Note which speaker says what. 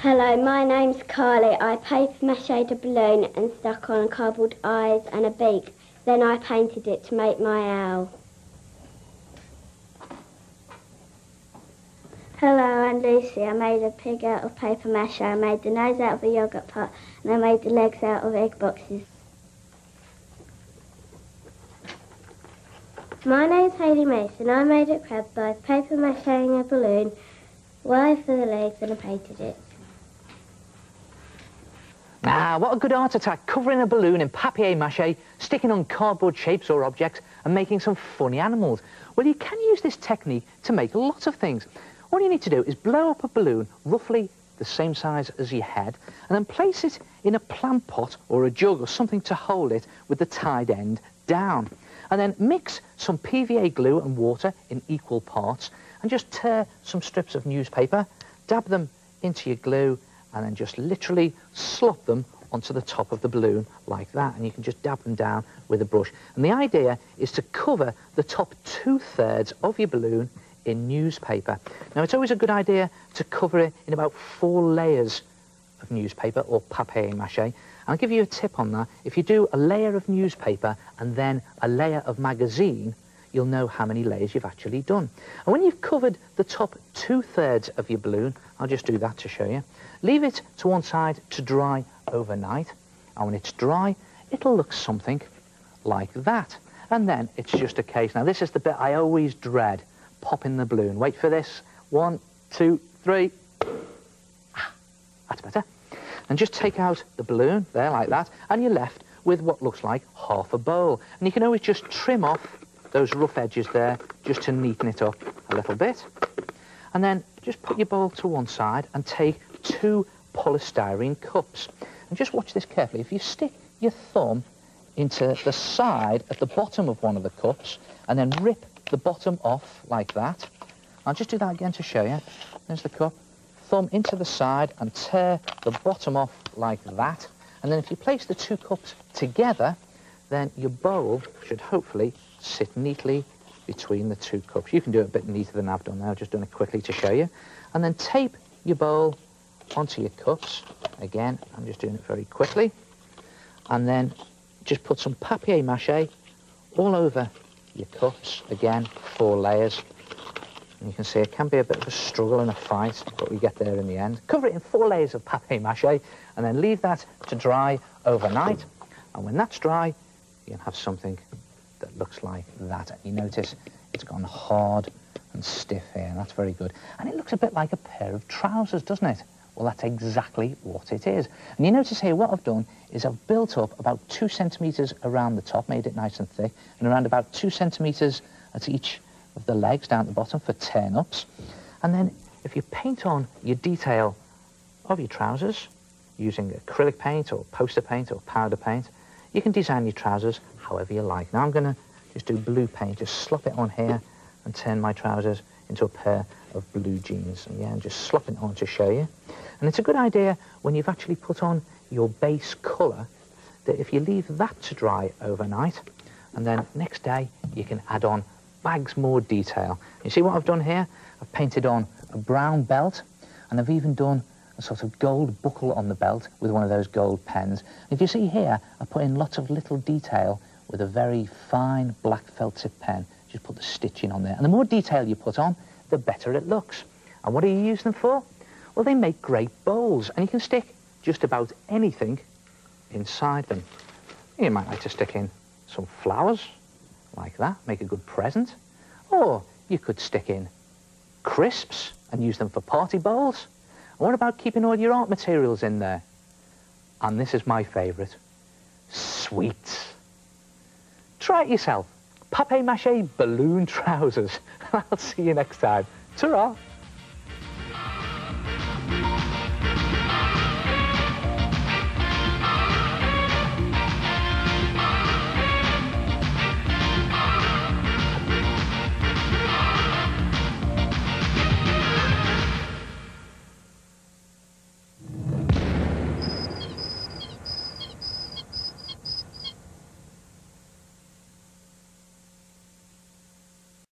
Speaker 1: Hello, my name's Carly. I paper mache'd a balloon and stuck on cardboard eyes and a beak. Then I painted it to make my owl. Hello, I'm Lucy. I made a pig out of paper mache. I made the nose out of a yoghurt pot and I made the legs out of egg boxes. My name's Hayley Mason. I made a crab by paper macheing a balloon, wire for the legs, and I painted it.
Speaker 2: Ah, what a good art attack, covering a balloon in papier-mâché, sticking on cardboard shapes or objects, and making some funny animals. Well, you can use this technique to make lots of things. All you need to do is blow up a balloon roughly the same size as your head, and then place it in a plant pot or a jug or something to hold it with the tied end down. And then mix some PVA glue and water in equal parts, and just tear some strips of newspaper, dab them into your glue, and then just literally slop them onto the top of the balloon like that. And you can just dab them down with a brush. And the idea is to cover the top 2/3 of your balloon in newspaper. Now, it's always a good idea to cover it in about 4 layers of newspaper or papier-mâché. I'll give you a tip on that. If you do a layer of newspaper and then a layer of magazine, you'll know how many layers you've actually done. And when you've covered the top 2/3 of your balloon, I'll just do that to show you, leave it to one side to dry overnight. And when it's dry, it'll look something like that. And then it's just a case. Now, this is the bit I always dread, popping the balloon. Wait for this. 1, 2, 3. Ah, that's better. And just take out the balloon there like that, and you're left with what looks like half a bowl. And you can always just trim off those rough edges there just to neaten it up a little bit. And then just put your bowl to one side and take 2 polystyrene cups. And just watch this carefully. If you stick your thumb into the side at the bottom of one of the cups and then rip the bottom off like that. I'll just do that again to show you. There's the cup. Thumb into the side and tear the bottom off like that. And then if you place the 2 cups together, then your bowl should hopefully sit neatly between the 2 cups. You can do it a bit neater than I've done there. I've just done it quickly to show you. And then tape your bowl onto your cups. Again, I'm just doing it very quickly. And then just put some papier-mâché all over your cups. Again, 4 layers. And you can see it can be a bit of a struggle and a fight, but we get there in the end. Cover it in 4 layers of papier-mâché and then leave that to dry overnight. And when that's dry, you can have something that looks like that. And you notice it's gone hard and stiff here, and that's very good. And it looks a bit like a pair of trousers, doesn't it? Well, that's exactly what it is. And you notice here what I've done is I've built up about 2 centimetres around the top, made it nice and thick, and around about 2 centimetres at each of the legs down at the bottom for turn-ups. And then if you paint on your detail of your trousers using acrylic paint or poster paint or powder paint, you can design your trousers however you like. Now I'm going to just do blue paint, just slop it on here and turn my trousers into a pair of blue jeans. And yeah, and just slop it on to show you. And it's a good idea when you've actually put on your base colour that if you leave that to dry overnight and then next day you can add on bags more detail. You see what I've done here? I've painted on a brown belt and I've even done a sort of gold buckle on the belt with one of those gold pens. If you see here, I put in lots of little detail with a very fine black felt tip pen. Just put the stitching on there. And the more detail you put on, the better it looks. And what do you use them for? Well, they make great bowls, and you can stick just about anything inside them. You might like to stick in some flowers, like that, make a good present. Or you could stick in crisps and use them for party bowls. And what about keeping all your art materials in there? And this is my favourite, sweets. Try it yourself. Papier-mâché balloon trousers. I'll see you next time. Ta-ra!